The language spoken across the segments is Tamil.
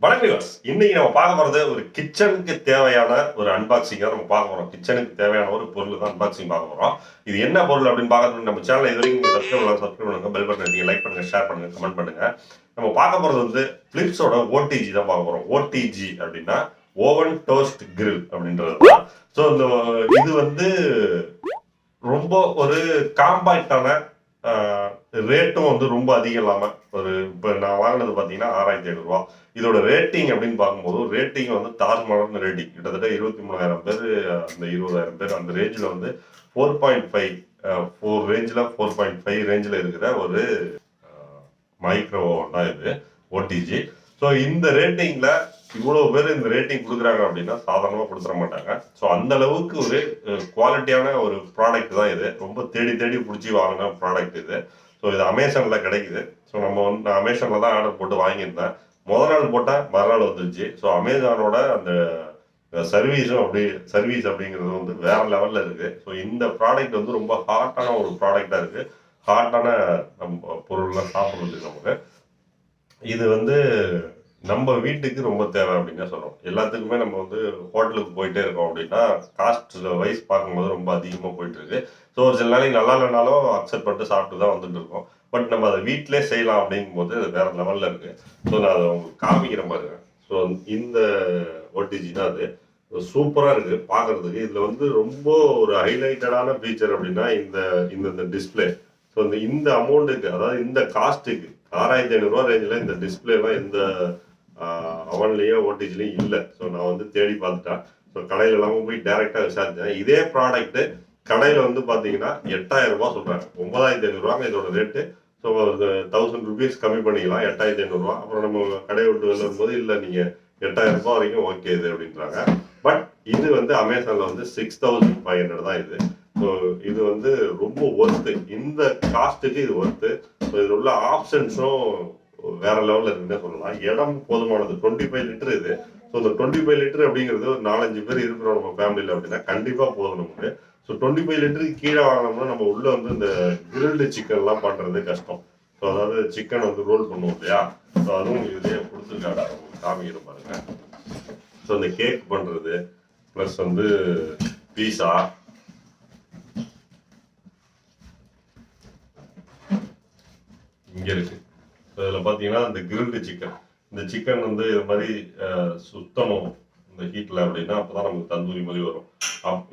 வணக்கம். இன்னைக்கு நம்ம பார்க்க போறது ஒரு கிச்சனுக்கு தேவையான ஒரு அன்பாக்சிங்கா நம்ம பார்க்க போறோம். கிச்சனுக்கு தேவையான ஒரு பொருள் தான் அன்பாக்சிங் பார்க்க போறோம். இது என்ன பொருள் அப்படின்னு பார்க்கறதுக்கு நம்ம சேனலை இது வரைக்கும் சப்ஸ்கிரைப் பண்ணுங்க, பெல் பட்டன் அடிங்க, லைக் பண்ணுங்க, ஷேர் பண்ணுங்க, கமெண்ட் பண்ணுங்க. நம்ம பார்க்க போறது வந்து பிலிப்ஸோட OTG தான் பார்க்க போறோம். OTG அப்படின்னா ஓவன் டோஸ்ட் கிரில் அப்படின்றது தான். ஸோ இது வந்து ரொம்ப ஒரு காம்பாக்டான ரேட்டும் வந்து ரொம்ப அதிகம் இல்லாமல் ஒரு இப்போ நான் வாங்கினது பார்த்தீங்கன்னா 6500 இதோட ரேட்டிங் அப்படின்னு பார்க்கும்போது ரேட்டிங் வந்து தாஜ்மஹால் ரேட்டிங் கிட்டத்தட்ட 23,000 பேர் அந்த 20,000 பேர் அந்த ரேஞ்சில் வந்து 4.5 4 ரேஞ்சில் 4.5 ரேஞ்சில் இருக்கிற ஒரு மைக்ரோ தான் இது ஓடிஜி. ஸோ இந்த ரேட்டிங்கில் இவ்வளோ பேர் இந்த ரேட்டிங் கொடுக்குறாங்க அப்படின்னா சாதாரணமாக கொடுத்துட மாட்டாங்க. ஸோ அந்த அளவுக்கு ஒரு குவாலிட்டியான ஒரு ப்ராடக்ட் தான் இது. ரொம்ப தேடி தேடி பிடிச்சி வாங்கின ப்ராடக்ட் இது. ஸோ இது அமேசானில் கிடைக்குது. ஸோ நான் அமேசானில் தான் ஆர்டர் போட்டு வாங்கியிருந்தேன். முதல் நாள் போட்டால் மறுநாள் வந்துருச்சு. ஸோ அமேசானோட அந்த சர்வீஸ் அப்படிங்கிறது வந்து வேற லெவலில் இருக்குது. ஸோ இந்த ப்ராடக்ட் வந்து ரொம்ப ஹாட்டான ஒரு ப்ராடக்டாக இருக்குது. ஹாட்டான நம்ம பொருள்லாம் சாப்பிட்றதுக்கு நமக்கு இது வந்து நம்ம வீட்டுக்கு ரொம்ப தேவை அப்படின்னு சொல்றோம். எல்லாத்துக்குமே நம்ம வந்து ஹோட்டலுக்கு போயிட்டே இருக்கோம் அப்படின்னா காஸ்ட் வைஸ் பார்க்கும்போது ரொம்ப அதிகமாக போயிட்டு இருக்கு. ஸோ ஒரு சில நாளைக்கு நல்லா இல்லைனாலும் அக்செப்ட் பண்ணிட்டு சாப்பிட்டு தான் வந்துட்டு இருக்கோம். பட் நம்ம அதை வீட்டிலே செய்யலாம் அப்படிங்கும்போது அது வேற லெவலில் இருக்கு. ஸோ நான் அதை உங்களுக்கு காமிக்கிற மாதிரி. ஸோ இந்த OTG தான் அது. சூப்பராக இருக்கு பார்க்கறதுக்கு. இதுல வந்து ரொம்ப ஒரு ஹைலைட்டடான ஃபீச்சர் அப்படின்னா இந்த இந்த டிஸ்பிளே. ஸோ இந்த அமௌண்ட்டுக்கு, அதாவது இந்த காஸ்ட்டுக்கு 6500 ரேஞ்சில் இந்த டிஸ்பிளேலாம் எந்த அவன்லேயோ ஓடிஜிலையும் இல்லை. ஸோ நான் வந்து தேடி பார்த்துட்டேன். ஸோ கடையில் எல்லாமே போய் டைரெக்டாக விசாரித்தேன். இதே ப்ராடக்ட்டு கடையில் வந்து பார்த்தீங்கன்னா 8000 சொல்கிறாங்க. 9500 இதோட ரேட்டு. ஸோ 1000 ருபீஸ் கம்மி பண்ணிக்கலாம், 8500. அப்புறம் நம்ம கடையை விட்டு வெளில வரும்போது இல்லை நீங்கள் 8000 வரைக்கும் ஓகே இது அப்படின்றாங்க. பட் இது வந்து அமேசானில் வந்து 6500 தான் இது. ஸோ இது வந்து ரொம்ப ஒர்த்து. இந்த காஸ்ட்டுக்கு இது ஒர்த்து. ஸோ இதில் உள்ள ஆப்ஷன்ஸும் வேற லெவலில் இருக்குன்னு சொல்லலாம். இடம் போதுமானது. 25 லிட்டர் இது. ஸோ இந்த 25 லிட்டர் அப்படிங்கிறது ஒரு 4-5 பேர் இருக்கிறோம் நம்ம ஃபேமிலியில் அப்படின்னா கண்டிப்பாக போதும் நமக்கு. ஸோ 25 லிட்டருக்கு கீழே வாங்கினோம்னா நம்ம உள்ள வந்து இந்த கிரில்டு சிக்கன்லாம் பண்ணுறது கஷ்டம். ஸோ அதாவது சிக்கன் வந்து ரோல் பண்ணுவோம் இல்லையா? ஸோ அதுவும் இதுலேயே கொடுத்துருக்காங்க. காமிக்கிற பாருங்க. ஸோ இந்த கேக் பண்ணுறது ப்ளஸ் வந்து பீஸா, இங்கே இருக்கு. இதில் பார்த்தீங்கன்னா இந்த கிரில்டு சிக்கன், இந்த சிக்கன் வந்து இது மாதிரி சுத்தணும் இந்த ஹீட்டில் அப்படின்னா அப்போ தான் நமக்கு தந்தூரி மாதிரி வரும்.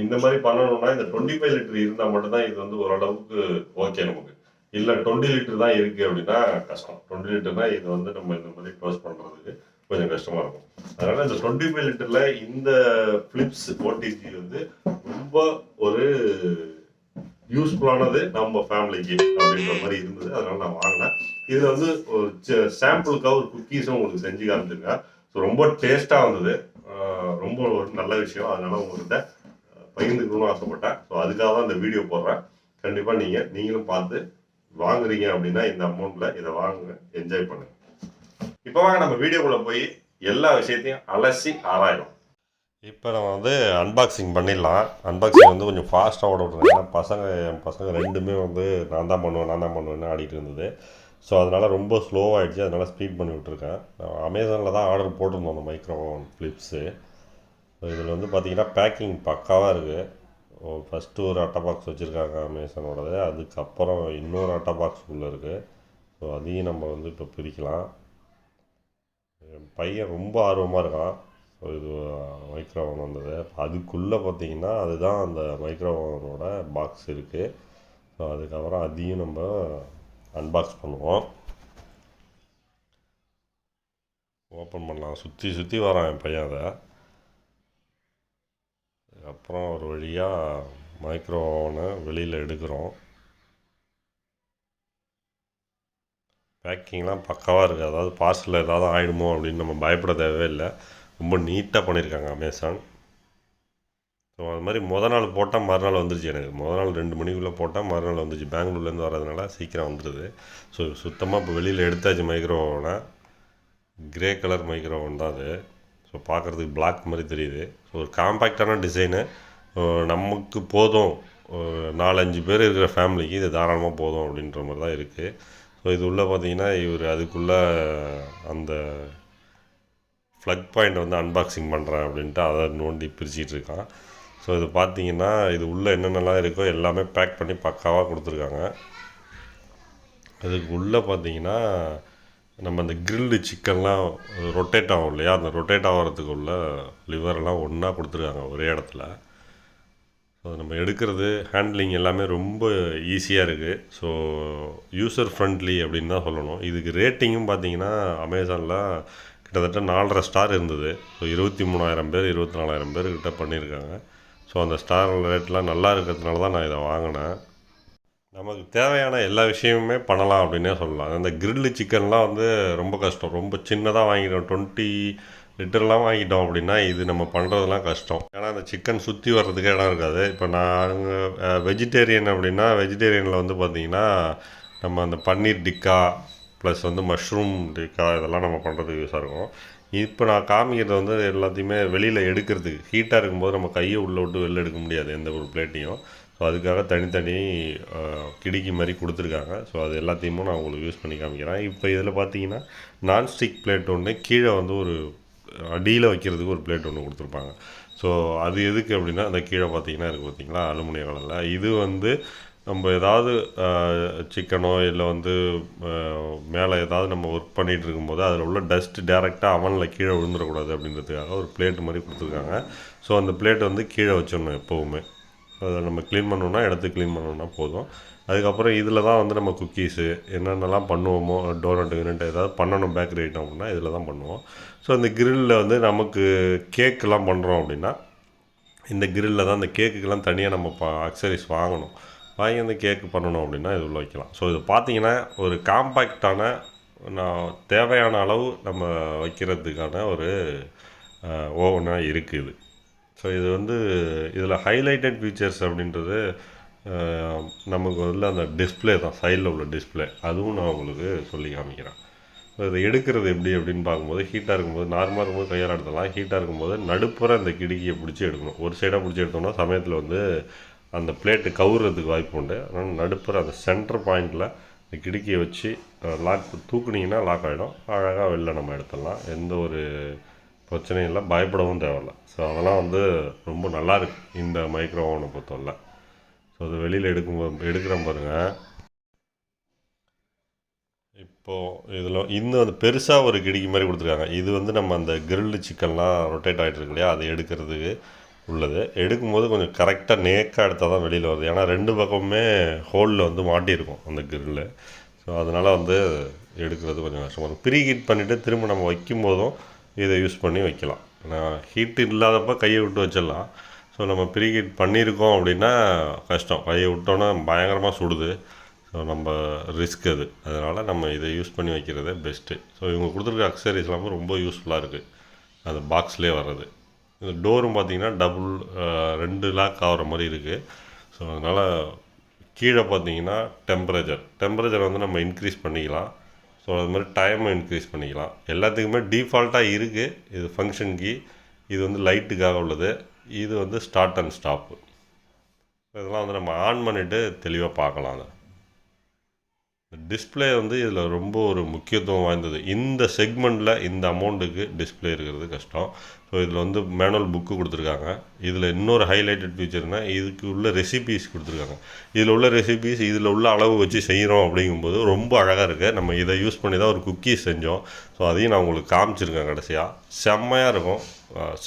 இந்த மாதிரி பண்ணணும்னா இந்த 25 லிட்டர் இருந்தால் மட்டும்தான் இது வந்து ஓரளவுக்கு ஓகே நமக்கு. இல்லை 20 லிட்டர் தான் இருக்குது அப்படின்னா கஷ்டம். 20 லிட்டர்னா இது வந்து நம்ம இந்த மாதிரி டோஸ்ட் பண்ணுறதுக்கு கொஞ்சம் கஷ்டமாக இருக்கும். அதனால் இந்த 25 லிட்டரில் இந்த பிலிப்ஸ் OTG வந்து ரொம்ப ஒரு யூஸ்ஃபுல்லானது நம்ம ஃபேமிலிக்கு அப்படின்ற மாதிரி இருந்தது. அதனால நான் வாங்கினேன். இதில் வந்து ஒரு சாம்பிளுக்காக ஒரு குக்கீஸும் உங்களுக்கு செஞ்சு காமிச்சிருக்கேன். ஸோ ரொம்ப டேஸ்ட்டாக வந்தது. ரொம்ப ஒரு நல்ல விஷயம். அதனால உங்கள்கிட்ட பகிர்ந்துக்கணும்னு ஆசைப்பட்டேன். ஸோ அதுக்காக தான் இந்த வீடியோ போடுறேன். கண்டிப்பாக நீங்களும் பார்த்து வாங்குறீங்க அப்படின்னா இந்த அமௌண்ட்டில் இதை வாங்குங்க, என்ஜாய் பண்ணுங்க. இப்போ வாங்க நம்ம வீடியோக்குள்ளே போய் எல்லா விஷயத்தையும் அலசி ஆராயலாம். இப்போ நம்ம வந்து அன்பாக்சிங் பண்ணிடலாம். அன்பாக்சிங் வந்து கொஞ்சம் ஃபாஸ்ட்டாக ஓட விட்றேன். ஏன்னா என் பசங்க ரெண்டுமே வந்து நான் தான் பண்ணுவேன்னு ஆடிட்டு இருந்தது. ஸோ அதனால் ரொம்ப ஸ்லோவாகிடுச்சு. அதனால் ஸ்பீட் பண்ணி விட்டுருக்கேன். நான் அமேசானில் தான் ஆர்டர் போட்டிருந்தோம் அந்த மைக்ரோ ஃபிலிப்ஸு. ஸோ இதில் வந்து பார்த்திங்கன்னா பேக்கிங் பக்காவாக இருக்குது. ஃபஸ்ட்டு ஒரு அட்டை பாக்ஸ் வச்சுருக்காங்க அமேசானோடது. அதுக்கப்புறம் இன்னொரு அட்டை பாக்ஸ் உள்ளே இருக்குது. ஸோ அதையும் நம்ம வந்து இப்போ பிரிக்கலாம். என் பையன் ரொம்ப ஆர்வமாக இருக்கான். ஸோ இது மைக்ரோ ஓவன் வந்தது. அதுக்குள்ளே பார்த்திங்கன்னா அதுதான் அந்த மைக்ரோ ஓவனோட பாக்ஸ் இருக்குது. ஸோ அதுக்கப்புறம் அதையும் நம்ம அன்பாக்ஸ் பண்ணுவோம். ஓப்பன் பண்ணலாம். சுற்றி வரான் என் பையன் அதை. அதுக்கப்புறம் ஒரு வழியாக மைக்ரோ ஓவனை வெளியில் எடுக்கிறோம். பேக்கிங்லாம் பக்காவாக இருக்குது. அதாவது பார்சலில் ஏதாவது ஆகிடுமோ அப்படின்னு நம்ம பயப்பட தேவையே இல்லை. ரொம்ப நீட்டாக பண்ணியிருக்காங்க அமேசான். ஸோ அது மாதிரி நாள் போட்டால் மறுநாள் வந்துருச்சு. எனக்கு நாள் 2 மணிக்குள்ளே போட்டால் மறுநாள் வந்துருச்சு. பெங்களூர்லேருந்து வரதுனால சீக்கிரம் வந்துடுது. ஸோ சுத்தமாக இப்போ வெளியில் எடுத்தாச்சு மைக்ரோ ஓவனை. கிரே கலர் மைக்ரோ ஓவன் தான் அது. ஸோ பார்க்குறதுக்கு பிளாக் மாதிரி தெரியுது. ஸோ ஒரு காம்பேக்டான டிசைனு. நமக்கு போதும், 4-5 பேர் இருக்கிற ஃபேமிலிக்கு இது தாராளமாக போதும் அப்படின்ற மாதிரி தான் இருக்குது. ஸோ இது உள்ளே பார்த்தீங்கன்னா அதுக்குள்ளே அந்த ப்ளக் பாயிண்ட் வந்து அன்பாக்சிங் பண்ணுறேன் அப்படின்ட்டு அதை நோண்டி பிரிச்சுட்டு இருக்கான். ஸோ இது பார்த்தீங்கன்னா இது உள்ளே என்னென்னலாம் இருக்கோ எல்லாமே பேக் பண்ணி பக்காவாக கொடுத்துருக்காங்க. அதுக்கு உள்ளே பார்த்தீங்கன்னா நம்ம அந்த கிரில்டு சிக்கன்லாம் ரொட்டேட் ஆகும் இல்லையா, அந்த ரொட்டேட் ஆகிறதுக்கு உள்ள லிவரெல்லாம் ஒன்றா கொடுத்துருக்காங்க ஒரே இடத்துல. ஸோ நம்ம எடுக்கிறது ஹேண்ட்லிங் எல்லாமே ரொம்ப ஈஸியாக இருக்குது. ஸோ யூசர் ஃப்ரெண்ட்லி அப்படின்னு தான் சொல்லணும். இதுக்கு ரேட்டிங்கும் பார்த்தீங்கன்னா அமேசானில் கிட்டத்தட்ட 4.5 ஸ்டார் இருந்தது. ஸோ 23,000 பேர் 24,000 பேர் கிட்ட பண்ணியிருக்காங்க. ஸோ அந்த ஸ்டார் ரேட்லாம் நல்லா இருக்கிறதுனால தான் நான் இதை வாங்கினேன். நமக்கு தேவையான எல்லா விஷயமுமே பண்ணலாம் அப்படின்னே சொல்லலாம். அந்த கிரில்லு சிக்கன்லாம் வந்து ரொம்ப கஷ்டம். ரொம்ப சின்னதாக வாங்கிட்டோம், 20 லிட்டர்லாம் வாங்கிட்டோம் அப்படின்னா இது நம்ம பண்ணுறதுலாம் கஷ்டம். ஏன்னா அந்த சிக்கன் சுற்றி வர்றதுக்கு இடம் இருக்காது. இப்போ நாங்கள் வெஜிடேரியன் அப்படின்னா வெஜிடேரியனில் வந்து பார்த்திங்கன்னா நம்ம அந்த பன்னீர் டிக்கா ப்ளஸ் வந்து மஷ்ரூம் டிக்கா இதெல்லாம் நம்ம பண்ணுறதுக்கு யூஸாக இருக்கும். இப்போ நான் காமிக்கிறது வந்து எல்லாத்தையுமே வெளியில் எடுக்கிறதுக்கு. ஹீட்டாக இருக்கும்போது நம்ம கையை உள்ளே விட்டு வெளில எடுக்க முடியாது எந்த ஒரு பிளேட்டையும். ஸோ அதுக்காக தனித்தனி கிடிக்கி மாதிரி கொடுத்துருக்காங்க. ஸோ அது எல்லாத்தையுமே நான் உங்களுக்கு யூஸ் பண்ணி காமிக்கிறேன். இப்போ இதில் பார்த்தீங்கன்னா நான்ஸ்டிக் பிளேட் ஒன்று, கீழே வந்து ஒரு அடியில் வைக்கிறதுக்கு ஒரு பிளேட் ஒன்று கொடுத்துருப்பாங்க. ஸோ அது எதுக்கு அப்படின்னா அந்த கீழே பார்த்தீங்கன்னா இருக்குது பார்த்தீங்களா அலுமினிய கலரில். இது வந்து நம்ம ஏதாவது சிக்கனோ இல்லை வந்து மேலே ஏதாவது நம்ம ஒர்க் பண்ணிகிட்டு இருக்கும்போது அதில் உள்ள டஸ்ட்டு டேரெக்டாக அவனில் கீழே விழுந்துடக்கூடாது அப்படின்றதுக்காக ஒரு பிளேட் மாதிரி கொடுத்துருக்காங்க. ஸோ அந்த பிளேட் வந்து கீழே வச்சிடணும் எப்போவுமே. அதை நம்ம க்ளீன் பண்ணோன்னா இடத்து க்ளீன் பண்ணோன்னா போதும். அதுக்கப்புறம் இதில் தான் வந்து நம்ம குக்கீஸு என்னென்னலாம் பண்ணுவோமோ, டோனட்டு ஏதாவது பண்ணணும் பேக்கரி ஐட்டம் அப்படின்னா இதில் தான் பண்ணுவோம். ஸோ இந்த கிரில்லில் வந்து நமக்கு கேக்கெலாம் பண்ணுறோம் அப்படின்னா இந்த கிரில்லில் தான் இந்த கேக்குக்கெல்லாம் தனியாக நம்ம அக்சரிஸ் வாங்கணும். வாங்கி அந்த கேக்கு பண்ணணும் அப்படின்னா இது உள்ள வைக்கலாம். ஸோ இது பார்த்தீங்கன்னா ஒரு காம்பேக்டான நான் தேவையான அளவு நம்ம வைக்கிறதுக்கான ஒரு ஓவனாக இருக்குது. ஸோ இது வந்து இதில் ஹைலைட்டட் ஃபீச்சர்ஸ் அப்படின்றது நமக்கு வந்து அந்த டிஸ்பிளே தான், சைடில் உள்ள டிஸ்பிளே. அதுவும் நான் உங்களுக்கு சொல்லி காமிக்கிறேன். ஸோ இதை எடுக்கிறது எப்படி அப்படின்னு பார்க்கும்போது ஹீட்டாக இருக்கும்போது நார்மலாக இருக்கும்போது கையால் எடுத்துடலாம். ஹீட்டாக இருக்கும்போது நடுப்புற அந்த கிடுக்கியை பிடிச்சி எடுக்கணும். ஒரு சைடாக பிடிச்சி எடுத்தோம்னா சமயத்தில் வந்து அந்த பிளேட்டு கவுறதுக்கு வாய்ப்பு உண்டு. அதனால் நடுப்புற அந்த சென்டர் பாயிண்டில் இந்த கிடுக்கியை வச்சு லாக் தூக்குனிங்கன்னா லாக் ஆகிடும். அழகாக வெளில நம்ம எடுத்துடலாம். எந்த ஒரு பிரச்சனையும் இல்லை, பயப்படவும் தேவையில்லை. ஸோ அதெல்லாம் வந்து ரொம்ப நல்லாயிருக்கு இந்த மைக்ரோ ஓவனை பொறுத்தவரை. ஸோ அது வெளியில் எடுக்கிறேன் பாருங்கள். இப்போது இதில் இன்னும் அந்த பெருசாக ஒரு கிடுக்கி மாதிரி கொடுத்துருக்காங்க. இது வந்து நம்ம அந்த கிரில்டு சிக்கன்லாம் ரொட்டேட் ஆகிட்டு இருக்கு இல்லையா, அதை எடுக்கிறதுக்கு உள்ளது. எடுக்கும்போது கொஞ்சம் கரெக்டாக நேக்காக எடுத்தால் தான் வெளியில் வருது. ஏன்னா 2 பக்கமுமே ஹோலில் வந்து மாட்டியிருக்கும் அந்த கிரில்லு. ஸோ அதனால் வந்து எடுக்கிறது கொஞ்சம் கஷ்டமாக இருக்கும். ப்ரீ ஹீட் பண்ணிவிட்டு திரும்ப நம்ம வைக்கும் போதும் இதை யூஸ் பண்ணி வைக்கலாம். நான் ஹீட்டு இல்லாதப்போ கையை விட்டு வச்சிடலாம். ஸோ நம்ம ப்ரீ ஹீட் பண்ணியிருக்கோம் அப்படின்னா கஷ்டம். கையை விட்டோன்னா பயங்கரமாக சுடுது. ஸோ நம்ம ரிஸ்க் அது. அதனால் நம்ம இதை யூஸ் பண்ணி வைக்கிறதே பெஸ்ட்டு. ஸோ இவங்க கொடுத்துருக்க அக்சசரிஸ் எல்லாமே ரொம்ப யூஸ்ஃபுல்லாக இருக்குது. அது பாக்ஸ்லேயே வர்றது. இந்த டோரும் பார்த்திங்கன்னா டபுள் 2 லாக் ஆகிற மாதிரி இருக்குது. ஸோ அதனால் கீழே பார்த்தீங்கன்னா டெம்பரேச்சர் வந்து நம்ம இன்க்ரீஸ் பண்ணிக்கலாம். ஸோ அது மாதிரி டைமை இன்க்ரீஸ் பண்ணிக்கலாம். எல்லாத்துக்குமே டிஃபால்ட்டாக இருக்குது. இது ஃபங்க்ஷன் கீ, இது வந்து லைட்டுக்காக உள்ளது, இது வந்து ஸ்டார்ட் அண்ட் ஸ்டாப்பு. இதெல்லாம் வந்து நம்ம ஆன் பண்ணிவிட்டு தெளிவாக பார்க்கலாம். அதை டிஸ்பிளே வந்து இதில் ரொம்ப ஒரு முக்கியத்துவம் வாய்ந்தது. இந்த செக்மெண்ட்டில் இந்த அமௌண்ட்டுக்கு டிஸ்பிளே இருக்கிறது கஷ்டம். ஸோ இதில் வந்து மேனுவல் புக்கு கொடுத்துருக்காங்க. இதில் இன்னொரு ஹைலைட்டட் ஃபீச்சர்னால் இதுக்கு உள்ள ரெசிபீஸ் கொடுத்துருக்காங்க. இதில் உள்ள ரெசிபீஸ் இதில் உள்ள அளவு வச்சு செய்கிறோம் அப்படிங்கும்போது ரொம்ப அழகாக இருக்குது. நம்ம இதை யூஸ் பண்ணி தான் ஒரு குக்கீஸ் செஞ்சோம். ஸோ அதையும் நான் உங்களுக்கு காமிச்சிருக்கேன் கடைசியாக. செம்மையாக இருக்கும்,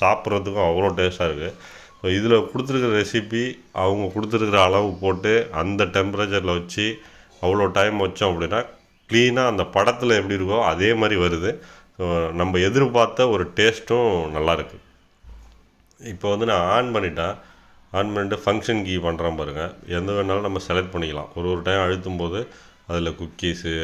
சாப்பிட்றதுக்கும் அவ்வளோ டேஸ்ட்டாக இருக்குது. ஸோ இதில் கொடுத்துருக்குற ரெசிபி அவங்க கொடுத்துருக்குற அளவு போட்டு அந்த டெம்பரேச்சரில் வச்சு அவ்வளோ டைம் வச்சோம் அப்படின்னா க்ளீனாக அந்த படத்தில் எப்படி இருக்கோ அதே மாதிரி வருது. ஸோ நம்ம எதிர்பார்த்த ஒரு டேஸ்ட்டும் நல்லாயிருக்கு. இப்போ வந்து நான் ஆன் பண்ணிவிட்டு ஃபங்க்ஷன் கீ பண்ணுறேன் பாருங்கள். எந்த வேணாலும் நம்ம செலக்ட் பண்ணிக்கலாம். ஒரு டைம் அழுத்தும் போது அதில் குக்கீஸு,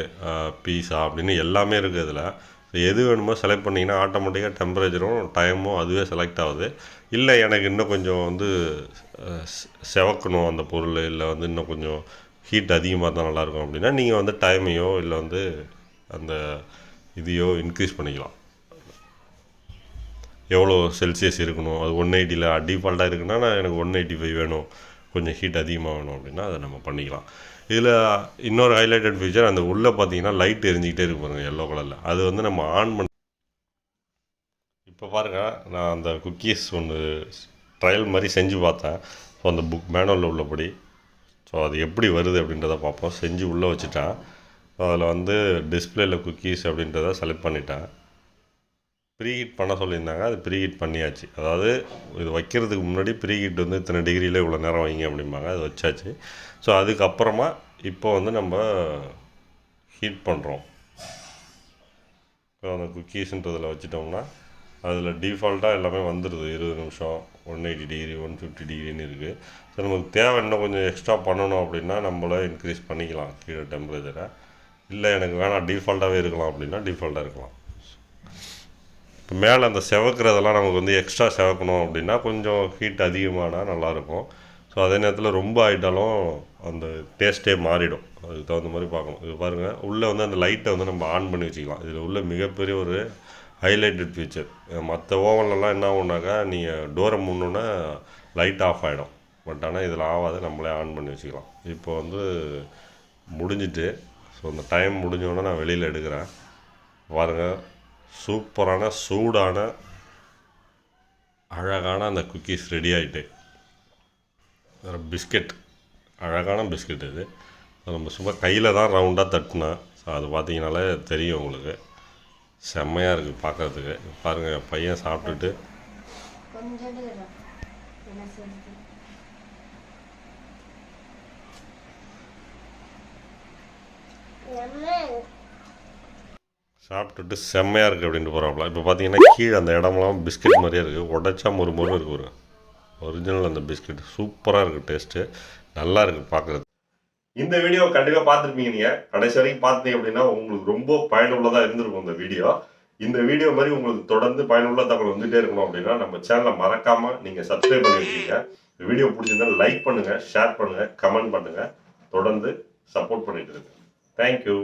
பீஸா அப்படின்னு எல்லாமே இருக்குது அதில். ஸோ எது வேணுமோ செலக்ட் பண்ணிங்கன்னா ஆட்டோமேட்டிக்காக டெம்பரேச்சரும் டைமும் அதுவே செலக்ட் ஆகுது. இல்லை எனக்கு இன்னும் கொஞ்சம் வந்து செவக்கணும் அந்த பொருள், இல்லை வந்து இன்னும் கொஞ்சம் ஹீட் அதிகமாக தான் நல்லாயிருக்கும் அப்படின்னா நீங்கள் வந்து டைமையோ இல்லை வந்து அந்த இதையோ இன்க்ரீஸ் பண்ணிக்கலாம். எவ்வளோ செல்சியஸ் இருக்கணும், அது 180ல் டிஃபால்ட்டாக இருக்குன்னா எனக்கு 185 வேணும், கொஞ்சம் ஹீட் அதிகமாக வேணும் அப்படின்னா அதை நம்ம பண்ணிக்கலாம். இதில் இன்னொரு ஹைலைட்டட் ஃபீச்சர், அந்த உள்ளே பார்த்தீங்கன்னா லைட் எரிஞ்சிக்கிட்டே இருக்கு பாருங்கள் எல்லோ கலரில். அது வந்து நம்ம ஆன் பண்ண இப்போ பாருங்கள், நான் அந்த குக்கீஸ் ஒன்று ட்ரையல் மாதிரி செஞ்சு பார்த்தேன். ஸோ அந்த புக் மேனுவலில் உள்ளபடி ஸோ அது எப்படி வருது அப்படின்றத பார்ப்போம். செஞ்சு உள்ளே வச்சுட்டேன். அதில் வந்து டிஸ்பிளேயில் குக்கீஸ் அப்படின்றத செலக்ட் பண்ணிட்டேன். ப்ரீஹீட் பண்ண சொல்லியிருந்தாங்க, அது ப்ரீஹீட் பண்ணியாச்சு. அதாவது இது வைக்கிறதுக்கு முன்னாடி ப்ரீஹீட் வந்து இத்தனை டிகிரியில் இவ்வளோ நேரம் வைங்க அப்படிம்பாங்க, அது வச்சாச்சு. ஸோ அதுக்கப்புறமா இப்போ வந்து நம்ம ஹீட் பண்ணுறோம். ஸோ அந்த குக்கீஸுன்றதில் வச்சுட்டோம்னா அதில் டிஃபால்ட்டாக எல்லாமே வந்துடுது. 20 நிமிஷம், 180 டிகிரி, 150 டிகிரின்னு இருக்குது. ஸோ நமக்கு தேவை இன்னும் கொஞ்சம் எக்ஸ்ட்ரா பண்ணணும் அப்படின்னா நம்மளே இன்க்ரீஸ் பண்ணிக்கலாம் கீழே டெம்பரேச்சரை. இல்லை எனக்கு வேணாம் டிஃபால்ட்டாகவே இருக்கலாம் அப்படின்னா டிஃபால்ட்டாக இருக்கலாம். இப்போ மேலே அந்த செவக்கிறதெல்லாம் நமக்கு வந்து எக்ஸ்ட்ரா செவக்கணும் அப்படின்னா கொஞ்சம் ஹீட் அதிகமானால் நல்லாயிருக்கும். ஸோ அதே நேரத்தில் ரொம்ப ஆகிட்டாலும் அந்த டேஸ்ட்டே மாறிடும். அதுக்கு தகுந்த மாதிரி பார்க்கணும். இது பாருங்கள், உள்ளே வந்து அந்த லைட்டை வந்து நம்ம ஆன் பண்ணி வச்சுக்கலாம். இதில் உள்ள மிகப்பெரிய ஒரு ஹைலைட்டட் ஃபீச்சர். மற்ற ஓவன்லலாம் என்ன ஆகுனாக்கா நீங்கள் டோரை மூடணுன்னா லைட் ஆஃப் ஆகிடும். பட் ஆனால் இதில் ஆகாது, நம்மளே ஆன் பண்ணி வச்சுக்கலாம். இப்போ வந்து முடிஞ்சிட்டு, ஸோ அந்த டைம் முடிஞ்சோடனே நான் வெளியில் எடுக்கிறேன். பாருங்கள், சூப்பரான சூடான அழகான அந்த குக்கீஸ் ரெடி ஆகிட்டு. வேறு பிஸ்கெட், அழகான பிஸ்கெட் இது. நம்ம சும்மா கையில் தான் ரவுண்டாக தட்டினேன். ஸோ அது பார்த்தீங்கனாலே தெரியும் உங்களுக்கு. செம்மையாக இருக்குது பார்க்குறதுக்கு. பாருங்கள், என் பையன் சாப்பிட்டுட்டு சாப்பிட்டுட்டு செம்மையாக இருக்குது அப்படின்ட்டு போகிறாப்புல. இப்போ பார்த்தீங்கன்னா கீழே அந்த இடமெல்லாம் பிஸ்கெட் மாதிரியே இருக்குது. உடைச்சா ஒரு இருக்குது. ஒரு ஒரிஜினல் அந்த பிஸ்கெட் சூப்பராக இருக்குது. டேஸ்ட்டு நல்லா இருக்குது பார்க்குறது. இந்த வீடியோ கண்டிப்பாக பார்த்துருப்பீங்க. நீங்கள் கடைசி வரைக்கும் பார்த்தீங்க அப்படின்னா உங்களுக்கு ரொம்ப பயனுள்ளதாக இருந்திருக்கும் இந்த வீடியோ. இந்த வீடியோ மாதிரி உங்களுக்கு தொடர்ந்து பயனுள்ள தகவல் வந்துகிட்டே இருக்கணும் அப்படின்னா நம்ம சேனலை மறக்காமல் நீங்கள் சப்ஸ்கிரைப் பண்ணி வச்சுக்கோங்க. வீடியோ பிடிச்சிருந்தா லைக் பண்ணுங்கள், ஷேர் பண்ணுங்கள், கமெண்ட் பண்ணுங்கள். தொடர்ந்து சப்போர்ட் பண்ணிட்டு இருக்கு. தேங்க்யூ.